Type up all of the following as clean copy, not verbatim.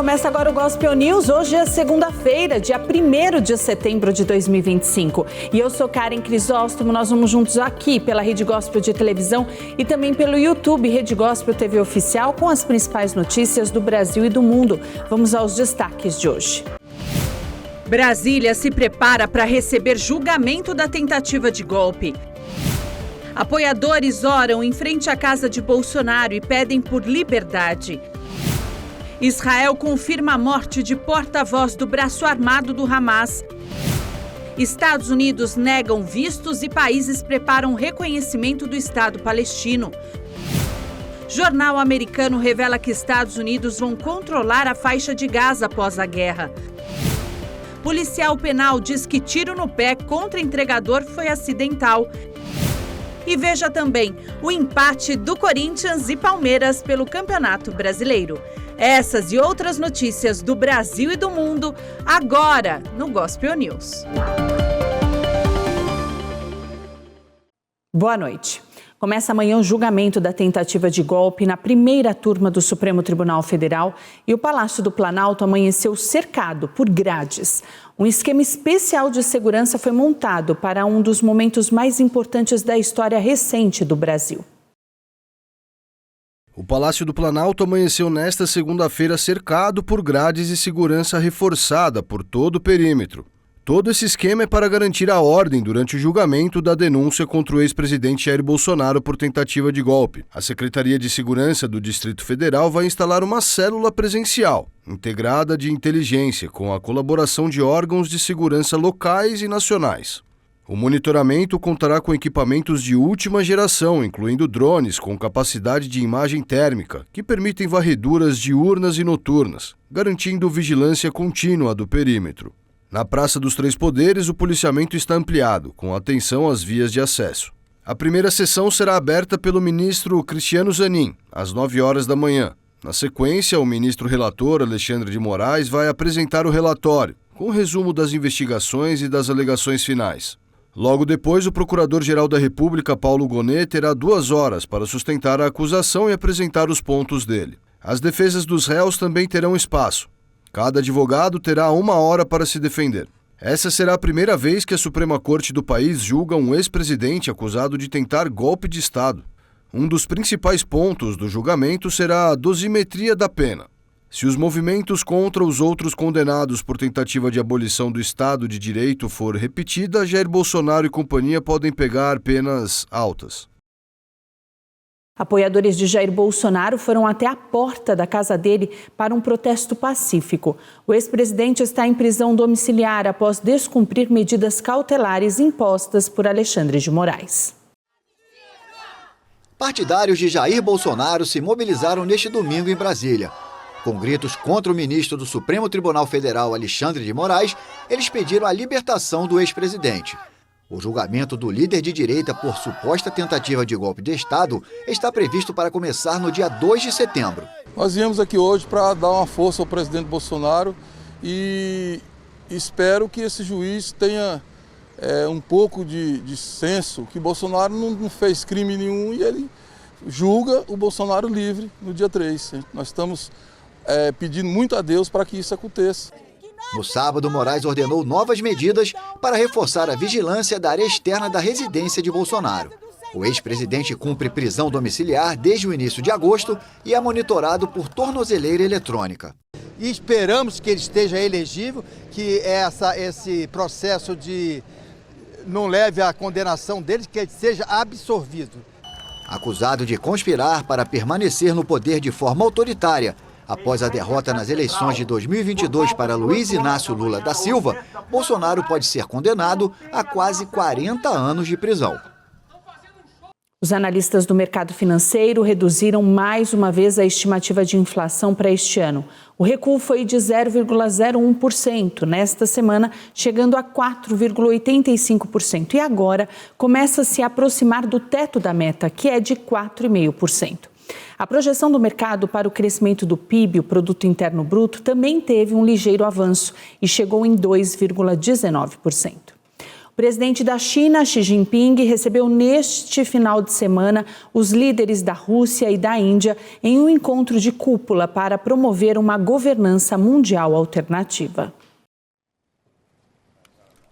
Começa agora o Gospel News. Hoje é segunda-feira, dia 1º de setembro de 2025. E eu sou Karen Crisóstomo, nós vamos juntos aqui pela Rede Gospel de televisão e também pelo YouTube Rede Gospel TV Oficial com as principais notícias do Brasil e do mundo. Vamos aos destaques de hoje. Brasília se prepara para receber julgamento da tentativa de golpe. Apoiadores oram em frente à casa de Bolsonaro e pedem por liberdade. Israel confirma a morte de porta-voz do braço armado do Hamas. Estados Unidos negam vistos e países preparam reconhecimento do Estado palestino. Jornal americano revela que Estados Unidos vão controlar a faixa de Gaza após a guerra. Policial penal diz que tiro no pé contra entregador foi acidental. E veja também o empate do Corinthians e Palmeiras pelo Campeonato Brasileiro. Essas e outras notícias do Brasil e do mundo, agora no Gospel News. Boa noite. Começa amanhã o julgamento da tentativa de golpe na primeira turma do Supremo Tribunal Federal e o Palácio do Planalto amanheceu cercado por grades. Um esquema especial de segurança foi montado para um dos momentos mais importantes da história recente do Brasil. O Palácio do Planalto amanheceu nesta segunda-feira cercado por grades e segurança reforçada por todo o perímetro. Todo esse esquema é para garantir a ordem durante o julgamento da denúncia contra o ex-presidente Jair Bolsonaro por tentativa de golpe. A Secretaria de Segurança do Distrito Federal vai instalar uma célula presencial, integrada de inteligência, com a colaboração de órgãos de segurança locais e nacionais. O monitoramento contará com equipamentos de última geração, incluindo drones com capacidade de imagem térmica, que permitem varreduras diurnas e noturnas, garantindo vigilância contínua do perímetro. Na Praça dos Três Poderes, o policiamento está ampliado, com atenção às vias de acesso. A primeira sessão será aberta pelo ministro Cristiano Zanin, às 9 horas da manhã. Na sequência, o ministro relator Alexandre de Moraes vai apresentar o relatório, com resumo das investigações e das alegações finais. Logo depois, o Procurador-Geral da República, Paulo Gonet, terá 2 horas para sustentar a acusação e apresentar os pontos dele. As defesas dos réus também terão espaço. Cada advogado terá 1 hora para se defender. Essa será a primeira vez que a Suprema Corte do país julga um ex-presidente acusado de tentar golpe de Estado. Um dos principais pontos do julgamento será a dosimetria da pena. Se os movimentos contra os outros condenados por tentativa de abolição do Estado de Direito for repetida, Jair Bolsonaro e companhia podem pegar penas altas. Apoiadores de Jair Bolsonaro foram até a porta da casa dele para um protesto pacífico. O ex-presidente está em prisão domiciliar após descumprir medidas cautelares impostas por Alexandre de Moraes. Partidários de Jair Bolsonaro se mobilizaram neste domingo em Brasília. Com gritos contra o ministro do Supremo Tribunal Federal, Alexandre de Moraes, eles pediram a libertação do ex-presidente. O julgamento do líder de direita por suposta tentativa de golpe de Estado está previsto para começar no dia 2 de setembro. Nós viemos aqui hoje para dar uma força ao presidente Bolsonaro e espero que esse juiz tenha um pouco de senso, que Bolsonaro não fez crime nenhum e ele julga o Bolsonaro livre no dia 3. Nós estamos pedindo muito a Deus para que isso aconteça. No sábado, Moraes ordenou novas medidas para reforçar a vigilância da área externa da residência de Bolsonaro. O ex-presidente cumpre prisão domiciliar desde o início de agosto e é monitorado por tornozeleira eletrônica. E esperamos que ele esteja elegível, que esse processo não leve à condenação dele, que ele seja absorvido. Acusado de conspirar para permanecer no poder de forma autoritária, após a derrota nas eleições de 2022 para Luiz Inácio Lula da Silva, Bolsonaro pode ser condenado a quase 40 anos de prisão. Os analistas do mercado financeiro reduziram mais uma vez a estimativa de inflação para este ano. O recuo foi de 0,01% nesta semana, chegando a 4,85%. E agora começa a se aproximar do teto da meta, que é de 4,5%. A projeção do mercado para o crescimento do PIB, o Produto Interno Bruto, também teve um ligeiro avanço e chegou em 2,19%. O presidente da China, Xi Jinping, recebeu neste final de semana os líderes da Rússia e da Índia em um encontro de cúpula para promover uma governança mundial alternativa.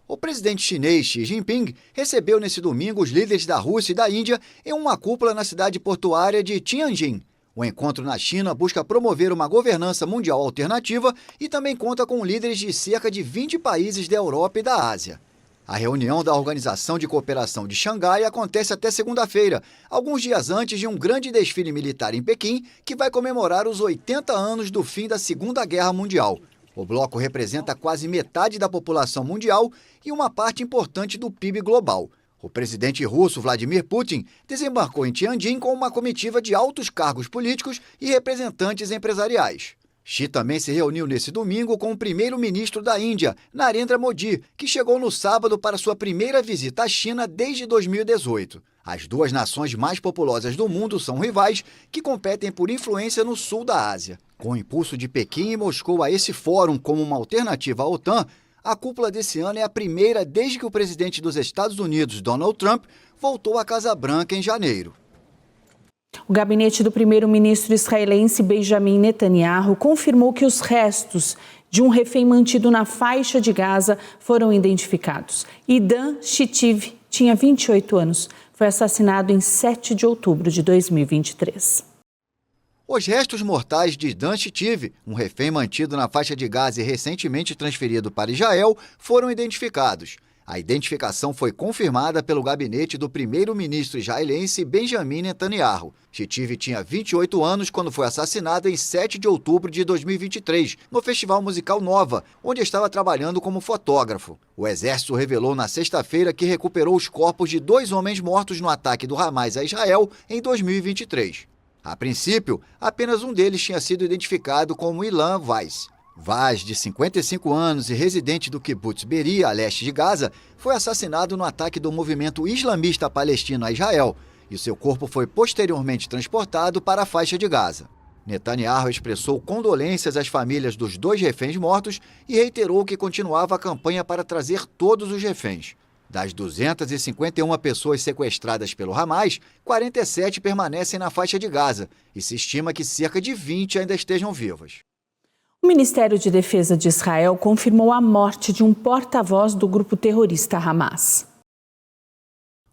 O presidente chinês Xi Jinping recebeu nesse domingo os líderes da Rússia e da Índia em uma cúpula na cidade portuária de Tianjin. O encontro na China busca promover uma governança mundial alternativa e também conta com líderes de cerca de 20 países da Europa e da Ásia. A reunião da Organização de Cooperação de Xangai acontece até segunda-feira, alguns dias antes de um grande desfile militar em Pequim, que vai comemorar os 80 anos do fim da Segunda Guerra Mundial. O bloco representa quase metade da população mundial e uma parte importante do PIB global. O presidente russo Vladimir Putin desembarcou em Tianjin com uma comitiva de altos cargos políticos e representantes empresariais. Xi também se reuniu nesse domingo com o primeiro-ministro da Índia, Narendra Modi, que chegou no sábado para sua primeira visita à China desde 2018. As duas nações mais populosas do mundo são rivais que competem por influência no sul da Ásia. Com o impulso de Pequim e Moscou a esse fórum como uma alternativa à OTAN, a cúpula desse ano é a primeira desde que o presidente dos Estados Unidos, Donald Trump, voltou à Casa Branca em janeiro. O gabinete do primeiro-ministro israelense Benjamin Netanyahu confirmou que os restos de um refém mantido na faixa de Gaza foram identificados. Idan Shitiv tinha 28 anos. Foi assassinado em 7 de outubro de 2023. Os restos mortais de Idan Shitiv, um refém mantido na faixa de Gaza e recentemente transferido para Israel, foram identificados. A identificação foi confirmada pelo gabinete do primeiro-ministro israelense Benjamin Netanyahu. Shitiv tinha 28 anos quando foi assassinado em 7 de outubro de 2023, no Festival Musical Nova, onde estava trabalhando como fotógrafo. O exército revelou na sexta-feira que recuperou os corpos de 2 homens mortos no ataque do Hamas a Israel em 2023. A princípio, apenas um deles tinha sido identificado como Ilan Weiss. Vaz, de 55 anos e residente do kibbutz Beria, a leste de Gaza, foi assassinado no ataque do movimento islamista palestino a Israel, e seu corpo foi posteriormente transportado para a faixa de Gaza. Netanyahu expressou condolências às famílias dos 2 reféns mortos e reiterou que continuava a campanha para trazer todos os reféns. Das 251 pessoas sequestradas pelo Hamas, 47 permanecem na faixa de Gaza e se estima que cerca de 20 ainda estejam vivas. O Ministério de Defesa de Israel confirmou a morte de um porta-voz do grupo terrorista Hamas.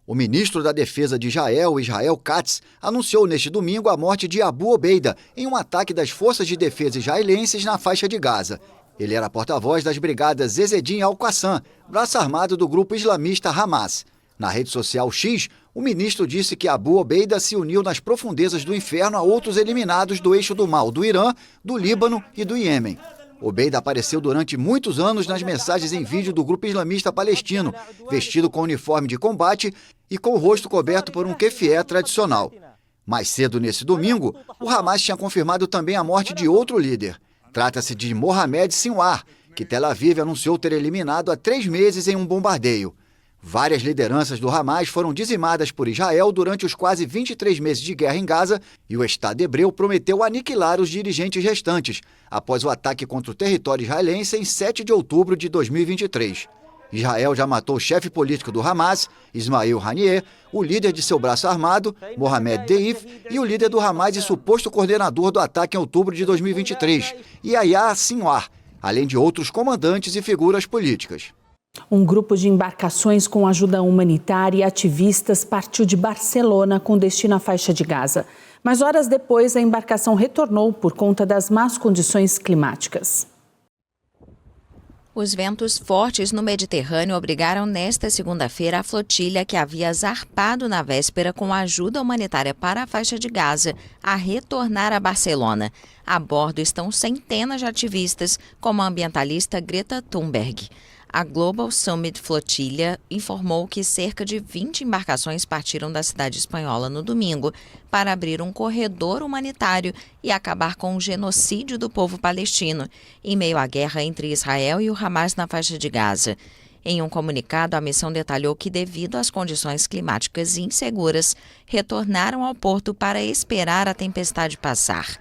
O ministro da Defesa de Israel, Israel Katz, anunciou neste domingo a morte de Abu Obeida em um ataque das forças de defesa israelenses na faixa de Gaza. Ele era porta-voz das brigadas Ezedin Al-Qassam, braço armado do grupo islamista Hamas. Na rede social X, o ministro disse que Abu Obeida se uniu nas profundezas do inferno a outros eliminados do eixo do mal do Irã, do Líbano e do Iêmen. Obeida apareceu durante muitos anos nas mensagens em vídeo do grupo islamista palestino, vestido com uniforme de combate e com o rosto coberto por um kefié tradicional. Mais cedo nesse domingo, o Hamas tinha confirmado também a morte de outro líder. Trata-se de Mohamed Sinwar, que Tel Aviv anunciou ter eliminado há 3 meses em um bombardeio. Várias lideranças do Hamas foram dizimadas por Israel durante os quase 23 meses de guerra em Gaza e o Estado hebreu prometeu aniquilar os dirigentes restantes após o ataque contra o território israelense em 7 de outubro de 2023. Israel já matou o chefe político do Hamas, Ismail Haniyeh, o líder de seu braço armado, Mohamed Deif, e o líder do Hamas e suposto coordenador do ataque em outubro de 2023, Yahya Sinwar, além de outros comandantes e figuras políticas. Um grupo de embarcações com ajuda humanitária e ativistas partiu de Barcelona com destino à faixa de Gaza. Mas horas depois, a embarcação retornou por conta das más condições climáticas. Os ventos fortes no Mediterrâneo obrigaram nesta segunda-feira a flotilha que havia zarpado na véspera com ajuda humanitária para a faixa de Gaza a retornar a Barcelona. A bordo estão centenas de ativistas, como a ambientalista Greta Thunberg. A Global Summit Flotilha informou que cerca de 20 embarcações partiram da cidade espanhola no domingo para abrir um corredor humanitário e acabar com o genocídio do povo palestino, em meio à guerra entre Israel e o Hamas na faixa de Gaza. Em um comunicado, a missão detalhou que, devido às condições climáticas inseguras, retornaram ao porto para esperar a tempestade passar.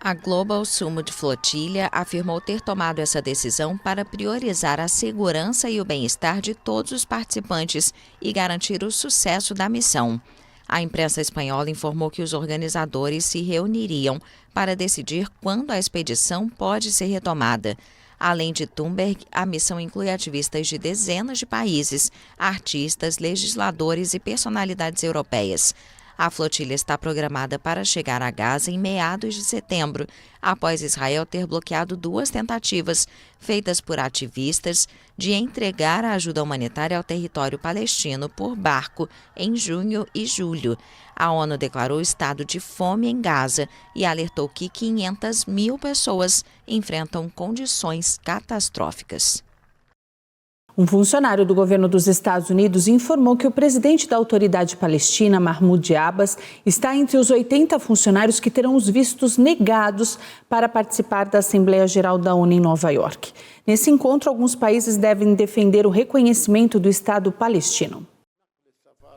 A Global Summit Flotilha afirmou ter tomado essa decisão para priorizar a segurança e o bem-estar de todos os participantes e garantir o sucesso da missão. A imprensa espanhola informou que os organizadores se reuniriam para decidir quando a expedição pode ser retomada. Além de Thunberg, a missão inclui ativistas de dezenas de países, artistas, legisladores e personalidades europeias. A flotilha está programada para chegar a Gaza em meados de setembro, após Israel ter bloqueado 2 tentativas, feitas por ativistas, de entregar a ajuda humanitária ao território palestino por barco em junho e julho. A ONU declarou estado de fome em Gaza e alertou que 500.000 pessoas enfrentam condições catastróficas. Um funcionário do governo dos Estados Unidos informou que o presidente da autoridade palestina, Mahmoud Abbas, está entre os 80 funcionários que terão os vistos negados para participar da Assembleia Geral da ONU em Nova York. Nesse encontro, alguns países devem defender o reconhecimento do Estado palestino.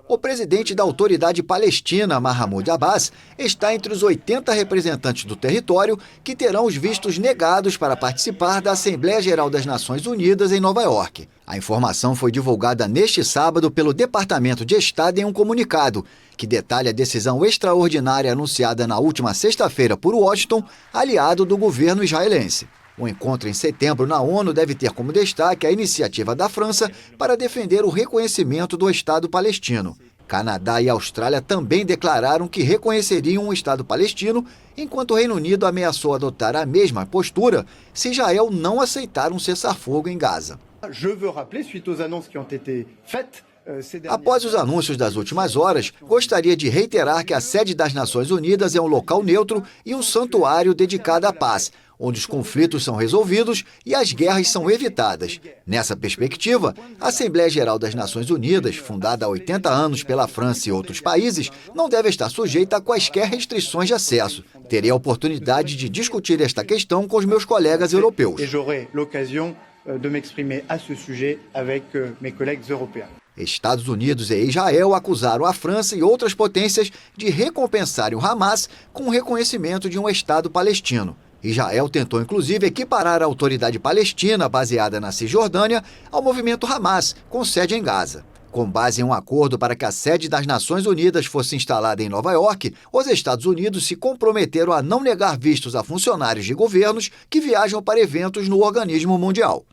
O presidente da autoridade palestina, Mahmoud Abbas, está entre os 80 representantes do território que terão os vistos negados para participar da Assembleia Geral das Nações Unidas em Nova York. A informação foi divulgada neste sábado pelo Departamento de Estado em um comunicado, que detalha a decisão extraordinária anunciada na última sexta-feira por Washington, aliado do governo israelense. O encontro em setembro na ONU deve ter como destaque a iniciativa da França para defender o reconhecimento do Estado palestino. Canadá e Austrália também declararam que reconheceriam o Estado palestino, enquanto o Reino Unido ameaçou adotar a mesma postura se Israel não aceitar um cessar-fogo em Gaza. Após os anúncios das últimas horas, gostaria de reiterar que a sede das Nações Unidas é um local neutro e um santuário dedicado à paz, onde os conflitos são resolvidos e as guerras são evitadas. Nessa perspectiva, a Assembleia Geral das Nações Unidas, fundada há 80 anos pela França e outros países, não deve estar sujeita a quaisquer restrições de acesso. Terei a oportunidade de discutir esta questão com os meus colegas europeus. Estados Unidos e Israel acusaram a França e outras potências de recompensarem o Hamas com o reconhecimento de um Estado palestino. Israel tentou, inclusive, equiparar a autoridade palestina, baseada na Cisjordânia, ao movimento Hamas, com sede em Gaza. Com base em um acordo para que a sede das Nações Unidas fosse instalada em Nova York, os Estados Unidos se comprometeram a não negar vistos a funcionários de governos que viajam para eventos no organismo mundial.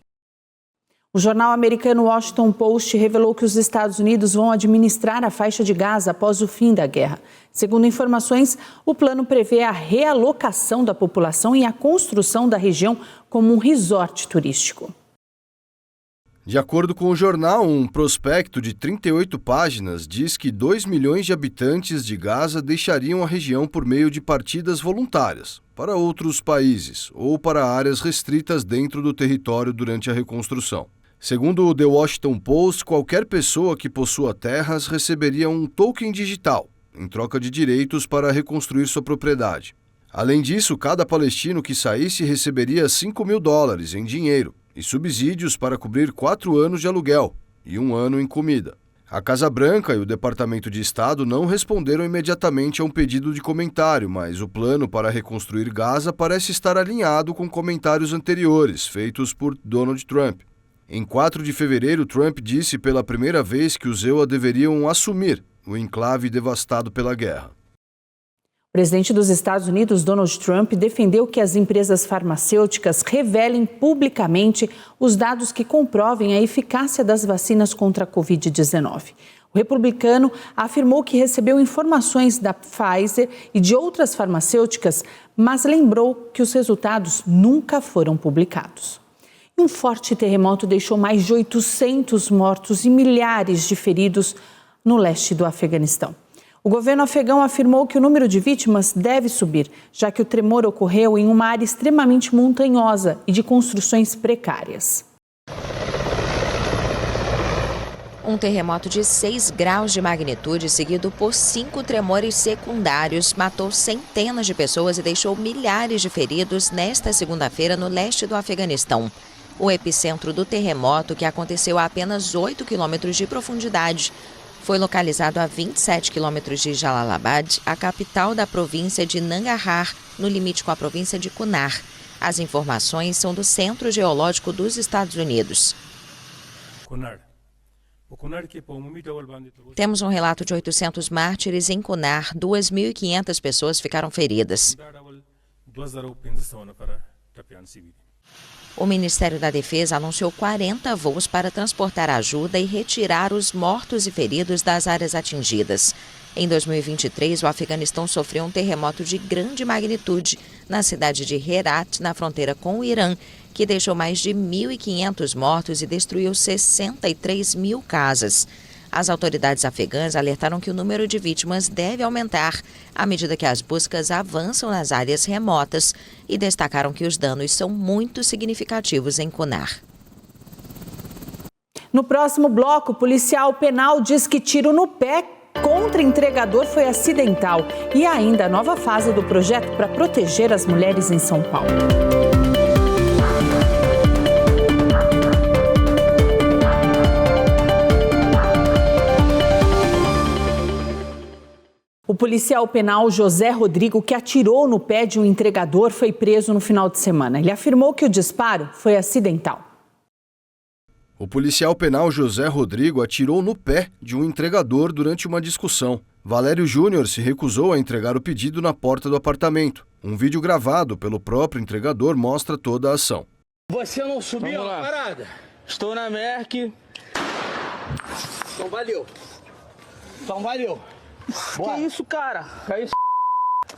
O jornal americano Washington Post revelou que os Estados Unidos vão administrar a faixa de Gaza após o fim da guerra. Segundo informações, o plano prevê a realocação da população e a construção da região como um resort turístico. De acordo com o jornal, um prospecto de 38 páginas diz que 2 milhões de habitantes de Gaza deixariam a região por meio de partidas voluntárias para outros países ou para áreas restritas dentro do território durante a reconstrução. Segundo o The Washington Post, qualquer pessoa que possua terras receberia um token digital, em troca de direitos para reconstruir sua propriedade. Além disso, cada palestino que saísse receberia $5.000 em dinheiro e subsídios para cobrir 4 anos de aluguel e 1 ano em comida. A Casa Branca e o Departamento de Estado não responderam imediatamente a um pedido de comentário, mas o plano para reconstruir Gaza parece estar alinhado com comentários anteriores feitos por Donald Trump. Em 4 de fevereiro, Trump disse pela primeira vez que os EUA deveriam assumir o enclave devastado pela guerra. O presidente dos Estados Unidos, Donald Trump, defendeu que as empresas farmacêuticas revelem publicamente os dados que comprovem a eficácia das vacinas contra a Covid-19. O republicano afirmou que recebeu informações da Pfizer e de outras farmacêuticas, mas lembrou que os resultados nunca foram publicados. Um forte terremoto deixou mais de 800 mortos e milhares de feridos no leste do Afeganistão. O governo afegão afirmou que o número de vítimas deve subir, já que o tremor ocorreu em uma área extremamente montanhosa e de construções precárias. Um terremoto de 6 graus de magnitude, seguido por 5 tremores secundários, matou centenas de pessoas e deixou milhares de feridos nesta segunda-feira no leste do Afeganistão. O epicentro do terremoto, que aconteceu a apenas 8 quilômetros de profundidade, foi localizado a 27 quilômetros de Jalalabad, a capital da província de Nangarhar, no limite com a província de Kunar. As informações são do Centro Geológico dos Estados Unidos. Temos um relato de 800 mártires em Kunar. 2.500 pessoas ficaram feridas. O Ministério da Defesa anunciou 40 voos para transportar ajuda e retirar os mortos e feridos das áreas atingidas. Em 2023, o Afeganistão sofreu um terremoto de grande magnitude na cidade de Herat, na fronteira com o Irã, que deixou mais de 1.500 mortos e destruiu 63 mil casas. As autoridades afegãs alertaram que o número de vítimas deve aumentar à medida que as buscas avançam nas áreas remotas e destacaram que os danos são muito significativos em Kunar. No próximo bloco, o policial penal diz que tiro no pé contra entregador foi acidental. E ainda a nova fase do projeto para proteger as mulheres em São Paulo. O policial penal José Rodrigo, que atirou no pé de um entregador, foi preso no final de semana. Ele afirmou que o disparo foi acidental. O policial penal José Rodrigo atirou no pé de um entregador durante uma discussão. Valério Júnior se recusou a entregar o pedido na porta do apartamento. Um vídeo gravado pelo próprio entregador mostra toda a ação. Você não subiu a parada? Estou na Merck. Então valeu. Boa. Que isso, cara?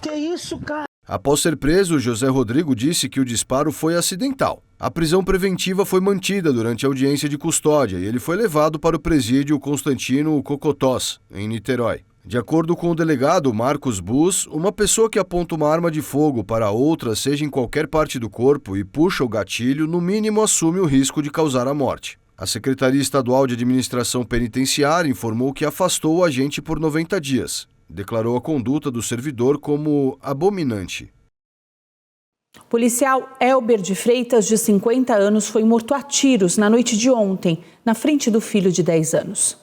Que isso, cara? Após ser preso, José Rodrigo disse que o disparo foi acidental. A prisão preventiva foi mantida durante a audiência de custódia e ele foi levado para o presídio Constantino Cocotós, em Niterói. De acordo com o delegado Marcos Bus, uma pessoa que aponta uma arma de fogo para outra, seja em qualquer parte do corpo, e puxa o gatilho, no mínimo assume o risco de causar a morte. A Secretaria Estadual de Administração Penitenciária informou que afastou o agente por 90 dias. Declarou a conduta do servidor como abominante. O policial Elber de Freitas, de 50 anos, foi morto a tiros na noite de ontem, na frente do filho de 10 anos.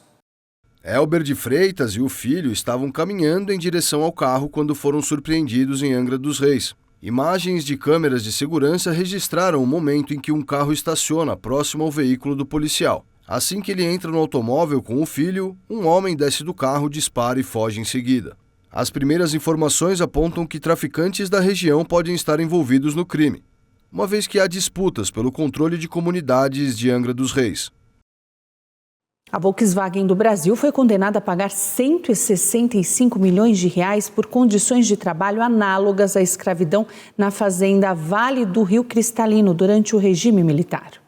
Elber de Freitas e o filho estavam caminhando em direção ao carro quando foram surpreendidos em Angra dos Reis. Imagens de câmeras de segurança registraram o momento em que um carro estaciona próximo ao veículo do policial. Assim que ele entra no automóvel com o filho, um homem desce do carro, dispara e foge em seguida. As primeiras informações apontam que traficantes da região podem estar envolvidos no crime, uma vez que há disputas pelo controle de comunidades de Angra dos Reis. A Volkswagen do Brasil foi condenada a pagar 165 milhões de reais por condições de trabalho análogas à escravidão na fazenda Vale do Rio Cristalino durante o regime militar.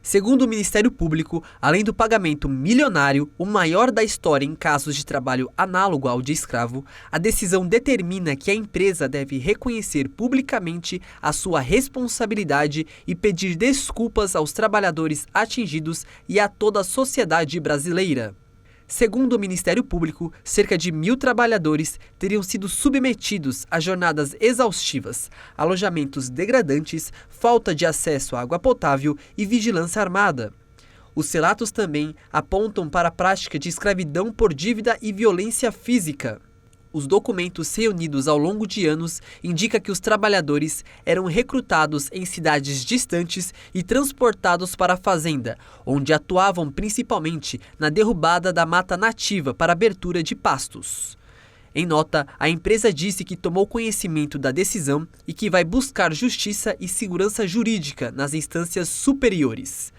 Segundo o Ministério Público, além do pagamento milionário, o maior da história em casos de trabalho análogo ao de escravo, a decisão determina que a empresa deve reconhecer publicamente a sua responsabilidade e pedir desculpas aos trabalhadores atingidos e a toda a sociedade brasileira. Segundo o Ministério Público, cerca de 1.000 trabalhadores teriam sido submetidos a jornadas exaustivas, alojamentos degradantes, falta de acesso à água potável e vigilância armada. Os relatos também apontam para a prática de escravidão por dívida e violência física. Os documentos reunidos ao longo de anos indicam que os trabalhadores eram recrutados em cidades distantes e transportados para a fazenda, onde atuavam principalmente na derrubada da mata nativa para abertura de pastos. Em nota, a empresa disse que tomou conhecimento da decisão e que vai buscar justiça e segurança jurídica nas instâncias superiores.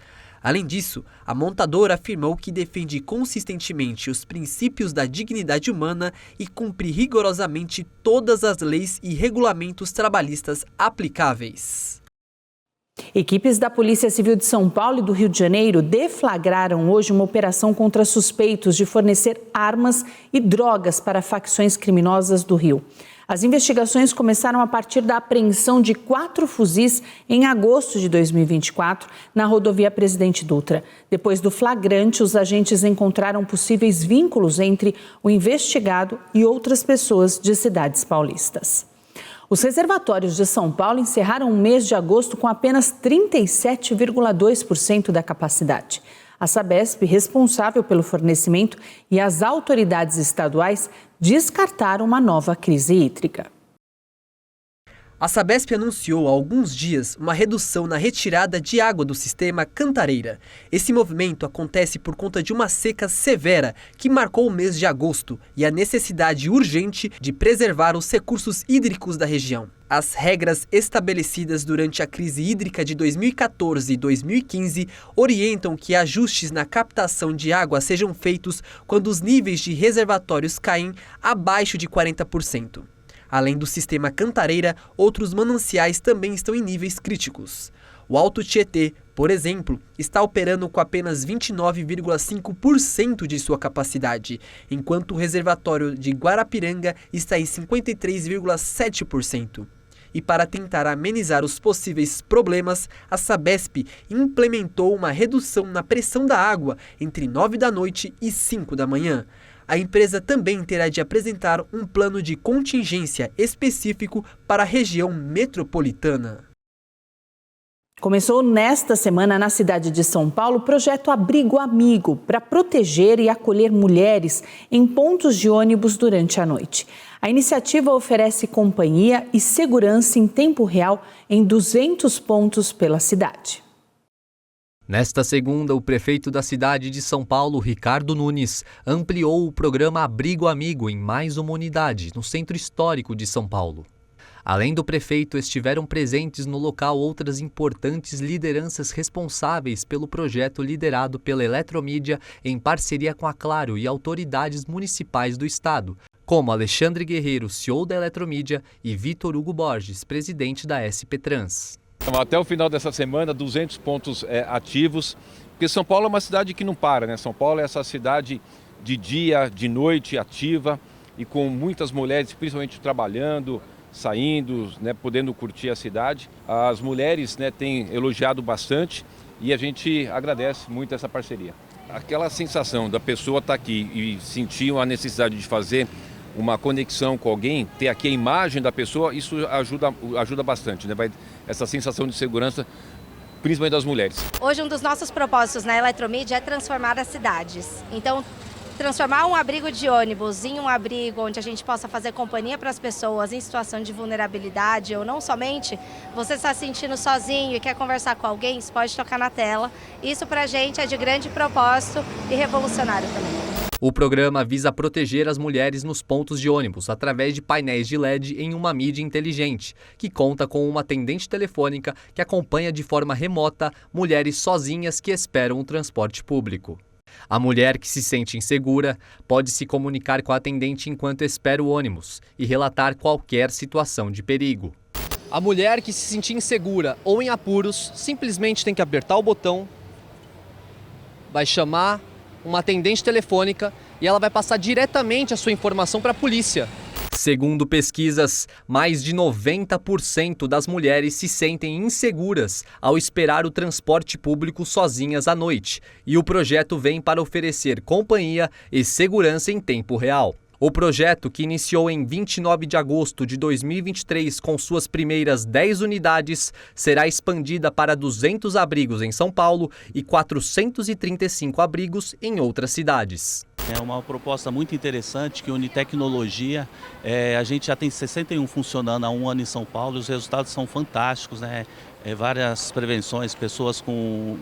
Além disso, a montadora afirmou que defende consistentemente os princípios da dignidade humana e cumpre rigorosamente todas as leis e regulamentos trabalhistas aplicáveis. Equipes da Polícia Civil de São Paulo e do Rio de Janeiro deflagraram hoje uma operação contra suspeitos de fornecer armas e drogas para facções criminosas do Rio. As investigações começaram a partir da apreensão de 4 fuzis em agosto de 2024 na rodovia Presidente Dutra. Depois do flagrante, os agentes encontraram possíveis vínculos entre o investigado e outras pessoas de cidades paulistas. Os reservatórios de São Paulo encerraram o mês de agosto com apenas 37,2% da capacidade. A Sabesp, responsável pelo fornecimento, e as autoridades estaduais descartaram uma nova crise hídrica. A Sabesp anunciou há alguns dias uma redução na retirada de água do sistema Cantareira. Esse movimento acontece por conta de uma seca severa que marcou o mês de agosto e a necessidade urgente de preservar os recursos hídricos da região. As regras estabelecidas durante a crise hídrica de 2014 e 2015 orientam que ajustes na captação de água sejam feitos quando os níveis de reservatórios caem abaixo de 40%. Além do sistema Cantareira, outros mananciais também estão em níveis críticos. O Alto Tietê, por exemplo, está operando com apenas 29,5% de sua capacidade, enquanto o reservatório de Guarapiranga está em 53,7%. E para tentar amenizar os possíveis problemas, a Sabesp implementou uma redução na pressão da água entre 9 da noite e 5 da manhã. A empresa também terá de apresentar um plano de contingência específico para a região metropolitana. Começou nesta semana na cidade de São Paulo o projeto Abrigo Amigo para proteger e acolher mulheres em pontos de ônibus durante a noite. A iniciativa oferece companhia e segurança em tempo real em 200 pontos pela cidade. Nesta segunda, o prefeito da cidade de São Paulo, Ricardo Nunes, ampliou o programa Abrigo Amigo em mais uma unidade, no Centro Histórico de São Paulo. Além do prefeito, estiveram presentes no local outras importantes lideranças responsáveis pelo projeto liderado pela Eletromídia em parceria com a Claro e autoridades municipais do estado, como Alexandre Guerreiro, CEO da Eletromídia, e Vitor Hugo Borges, presidente da SP Trans. Até o final dessa semana, 200 pontos ativos, porque São Paulo é uma cidade que não para, né? São Paulo é essa cidade de dia, de noite, ativa e com muitas mulheres, principalmente trabalhando, saindo, né, podendo curtir a cidade. As mulheres, né, têm elogiado bastante e a gente agradece muito essa parceria. Aquela sensação da pessoa estar aqui e sentir a necessidade de fazer uma conexão com alguém, ter aqui a imagem da pessoa, isso ajuda bastante, né? Essa sensação de segurança, principalmente das mulheres. Hoje um dos nossos propósitos na Eletromídia é transformar as cidades. Então, transformar um abrigo de ônibus em um abrigo onde a gente possa fazer companhia para as pessoas em situação de vulnerabilidade, ou não somente você está se sentindo sozinho e quer conversar com alguém, você pode tocar na tela. Isso para a gente é de grande propósito e revolucionário também. O programa visa proteger as mulheres nos pontos de ônibus através de painéis de LED em uma mídia inteligente, que conta com uma atendente telefônica que acompanha de forma remota mulheres sozinhas que esperam o transporte público. A mulher que se sente insegura pode se comunicar com a atendente enquanto espera o ônibus e relatar qualquer situação de perigo. A mulher que se sentir insegura ou em apuros simplesmente tem que apertar o botão, vai chamar uma atendente telefônica e ela vai passar diretamente a sua informação para a polícia. Segundo pesquisas, mais de 90% das mulheres se sentem inseguras ao esperar o transporte público sozinhas à noite, e o projeto vem para oferecer companhia e segurança em tempo real. O projeto, que iniciou em 29 de agosto de 2023 com suas primeiras 10 unidades, será expandida para 200 abrigos em São Paulo e 435 abrigos em outras cidades. É uma proposta muito interessante que une tecnologia. A gente já tem 61 funcionando há um ano em São Paulo e os resultados são fantásticos, né? Várias prevenções, pessoas com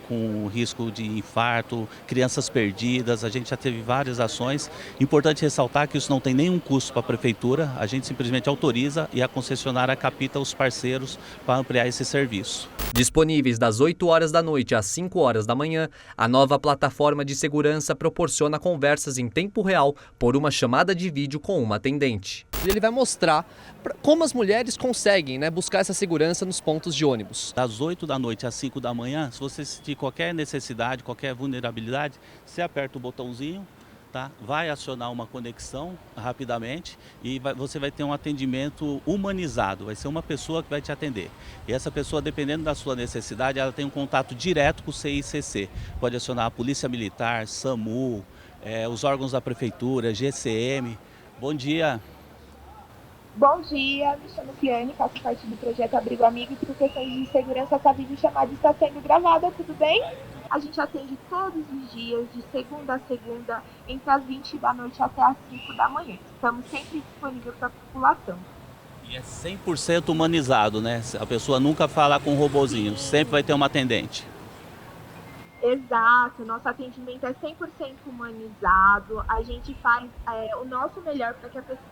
risco de infarto, crianças perdidas, a gente já teve várias ações. Importante ressaltar que isso não tem nenhum custo para a prefeitura, a gente simplesmente autoriza e a concessionária capta os parceiros para ampliar esse serviço. Disponíveis das 8 horas da noite às 5 horas da manhã, a nova plataforma de segurança proporciona conversas em tempo real por uma chamada de vídeo com uma atendente. Ele vai mostrar como as mulheres conseguem, né, buscar essa segurança nos pontos de ônibus. Das 8 da noite às 5 da manhã, se você sentir qualquer necessidade, qualquer vulnerabilidade, você aperta o botãozinho, tá? Vai acionar uma conexão rapidamente e você vai ter um atendimento humanizado. Vai ser uma pessoa que vai te atender. E essa pessoa, dependendo da sua necessidade, ela tem um contato direto com o CICC. Pode acionar a Polícia Militar, SAMU, os órgãos da Prefeitura, GCM. Bom dia. Bom dia, me chamo Kiane, faço parte do projeto Abrigo Amigo e por questões de segurança essa videochamada está sendo gravada, tudo bem? A gente atende todos os dias, de segunda a segunda, entre as 20 da noite até as 5 da manhã. Estamos sempre disponíveis para a população. E é 100% humanizado, né? A pessoa nunca fala com um robozinho, sempre vai ter uma atendente. Exato, nosso atendimento é 100% humanizado, a gente faz o nosso melhor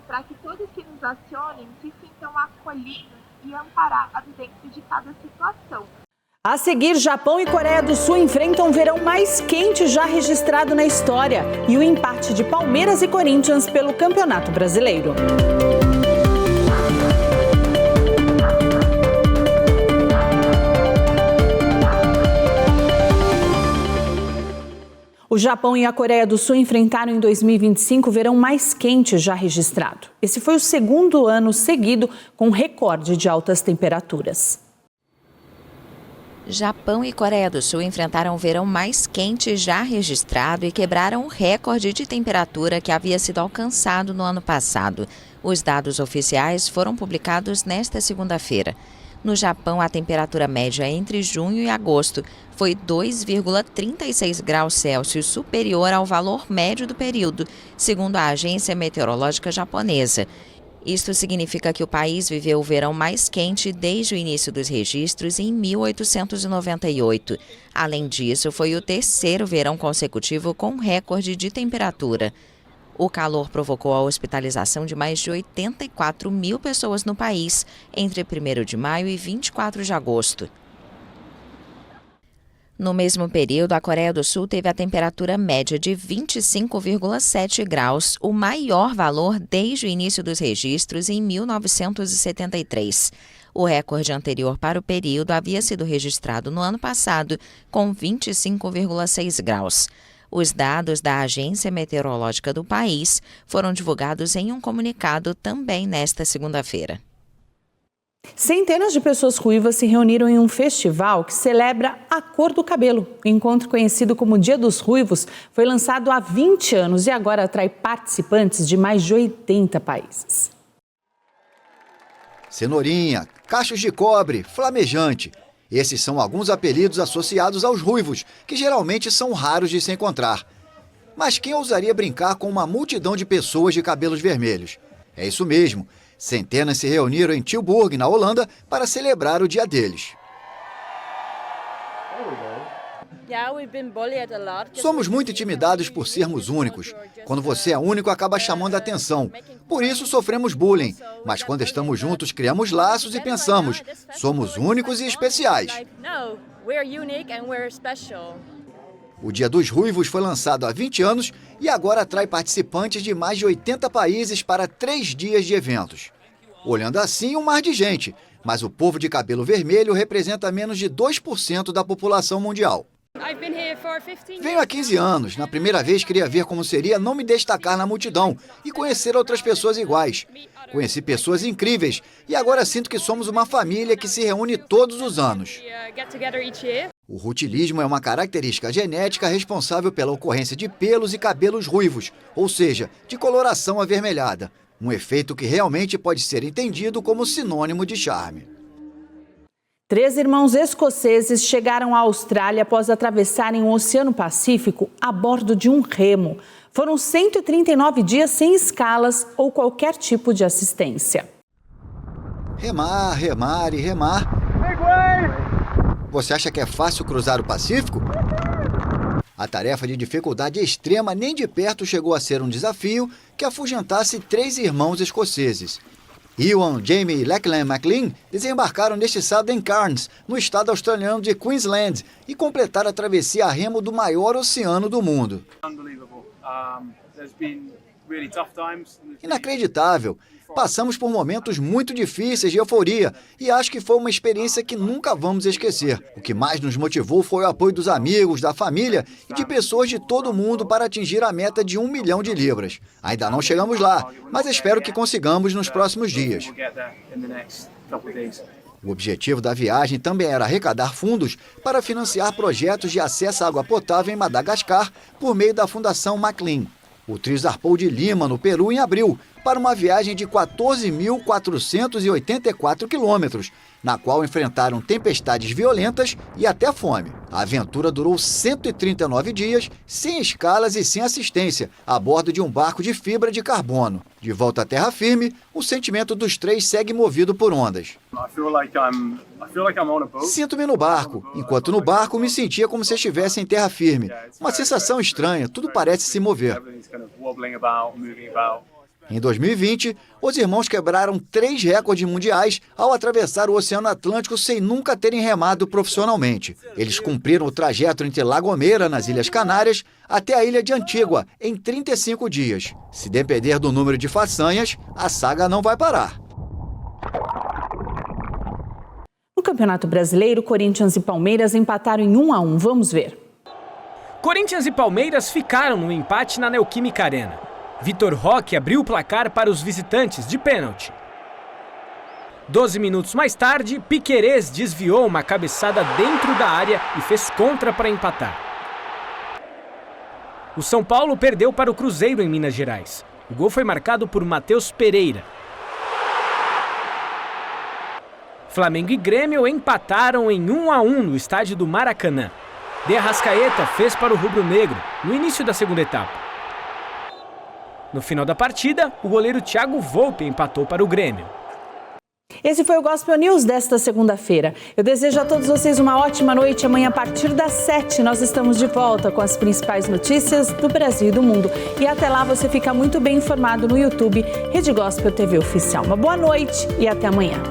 para que todos que nos acionem se sintam acolhidos e amparados dentro de cada situação. A seguir, Japão e Coreia do Sul enfrentam o verão mais quente já registrado na história e o empate de Palmeiras e Corinthians pelo Campeonato Brasileiro. O Japão e a Coreia do Sul enfrentaram em 2025 o verão mais quente já registrado. Esse foi o segundo ano seguido com recorde de altas temperaturas. Japão e Coreia do Sul enfrentaram o verão mais quente já registrado e quebraram o recorde de temperatura que havia sido alcançado no ano passado. Os dados oficiais foram publicados nesta segunda-feira. No Japão, a temperatura média entre junho e agosto foi 2,36 graus Celsius superior ao valor médio do período, segundo a Agência Meteorológica Japonesa. Isto significa que o país viveu o verão mais quente desde o início dos registros em 1898. Além disso, foi o terceiro verão consecutivo com recorde de temperatura. O calor provocou a hospitalização de mais de 84 mil pessoas no país entre 1º de maio e 24 de agosto. No mesmo período, a Coreia do Sul teve a temperatura média de 25,7 graus, o maior valor desde o início dos registros em 1973. O recorde anterior para o período havia sido registrado no ano passado, com 25,6 graus. Os dados da Agência Meteorológica do país foram divulgados em um comunicado também nesta segunda-feira. Centenas de pessoas ruivas se reuniram em um festival que celebra a cor do cabelo. O encontro, conhecido como Dia dos Ruivos, foi lançado há 20 anos e agora atrai participantes de mais de 80 países. Cenourinha, cachos de cobre, flamejante. Esses são alguns apelidos associados aos ruivos, que geralmente são raros de se encontrar. Mas quem ousaria brincar com uma multidão de pessoas de cabelos vermelhos? É isso mesmo. Centenas se reuniram em Tilburg, na Holanda, para celebrar o dia deles. Somos muito intimidados por sermos únicos. Quando você é único, acaba chamando a atenção. Por isso sofremos bullying. Mas quando estamos juntos, criamos laços e pensamos, somos únicos e especiais. O Dia dos Ruivos foi lançado há 20 anos e agora atrai participantes de mais de 80 países para 3 dias de eventos. Olhando assim, um mar de gente, mas o povo de cabelo vermelho representa menos de 2% da população mundial. Venho há 15 anos. Na primeira vez queria ver como seria não me destacar na multidão e conhecer outras pessoas iguais. Conheci pessoas incríveis e agora sinto que somos uma família que se reúne todos os anos. O rutilismo é uma característica genética responsável pela ocorrência de pelos e cabelos ruivos, ou seja, de coloração avermelhada. Um efeito que realmente pode ser entendido como sinônimo de charme. 3 irmãos escoceses chegaram à Austrália após atravessarem o Oceano Pacífico a bordo de um remo. Foram 139 dias sem escalas ou qualquer tipo de assistência. Remar, remar e remar. Você acha que é fácil cruzar o Pacífico? A tarefa de dificuldade extrema nem de perto chegou a ser um desafio que afugentasse 3 irmãos escoceses. Ewan, Jamie e Lachlan McLean desembarcaram neste sábado em Cairns, no estado australiano de Queensland, e completaram a travessia a remo do maior oceano do mundo. Inacreditável! Passamos por momentos muito difíceis de euforia e acho que foi uma experiência que nunca vamos esquecer. O que mais nos motivou foi o apoio dos amigos, da família e de pessoas de todo o mundo para atingir a meta de 1 milhão de libras. Ainda não chegamos lá, mas espero que consigamos nos próximos dias. O objetivo da viagem também era arrecadar fundos para financiar projetos de acesso à água potável em Madagascar por meio da Fundação McLean. O trio zarpou de Lima, no Peru, em abril, para uma viagem de 14.484 quilômetros, na qual enfrentaram tempestades violentas e até fome. A aventura durou 139 dias, sem escalas e sem assistência, a bordo de um barco de fibra de carbono. De volta à terra firme, o sentimento dos três segue movido por ondas. Sinto-me no barco, enquanto no barco me sentia como se estivesse em terra firme. Uma sensação estranha, tudo parece se mover. Em 2020, os irmãos quebraram 3 recordes mundiais ao atravessar o Oceano Atlântico sem nunca terem remado profissionalmente. Eles cumpriram o trajeto entre La Gomera, nas Ilhas Canárias, até a ilha de Antígua, em 35 dias. Se depender do número de façanhas, a saga não vai parar. No Campeonato Brasileiro, Corinthians e Palmeiras empataram em 1-1. Vamos ver. Corinthians e Palmeiras ficaram no empate na Neoquímica Arena. Vitor Roque abriu o placar para os visitantes de pênalti. 12 minutos mais tarde, Piquerez desviou uma cabeçada dentro da área e fez contra para empatar. O São Paulo perdeu para o Cruzeiro em Minas Gerais. O gol foi marcado por Matheus Pereira. Flamengo e Grêmio empataram em 1-1 no estádio do Maracanã. De Arrascaeta fez para o rubro-negro no início da segunda etapa. No final da partida, o goleiro Thiago Volpe empatou para o Grêmio. Esse foi o Gospel News desta segunda-feira. Eu desejo a todos vocês uma ótima noite. Amanhã, a partir das 7, nós estamos de volta com as principais notícias do Brasil e do mundo. E até lá você fica muito bem informado no YouTube, Rede Gospel TV Oficial. Uma boa noite e até amanhã.